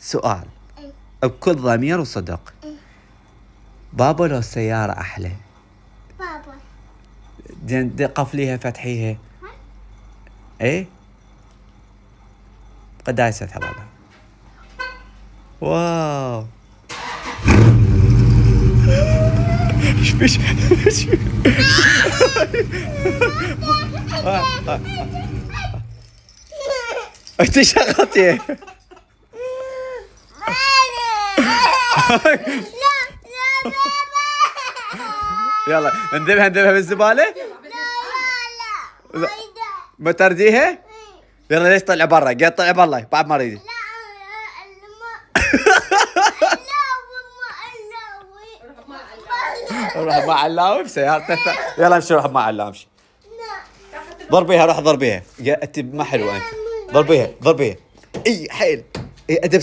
سؤال بكل ضمير وصدق، بابا لو السيارة أحلى؟ بابا. زين قفليها فتحيها. ايه قدايسة حلالها. واو ايش بيش انت شغلتي. يلا نذبها بالزبالة. لا ما ترضيها؟ يلا ليش طلع برا؟ قاعد طلع برا بعد ما اريد. روح مع علاوي بسيارته. يلا امشي روح مع علاوي امشي. ضربيها روح ضربيها. انت ما حلوه انت. ضربيها اي حيل. اي ادب.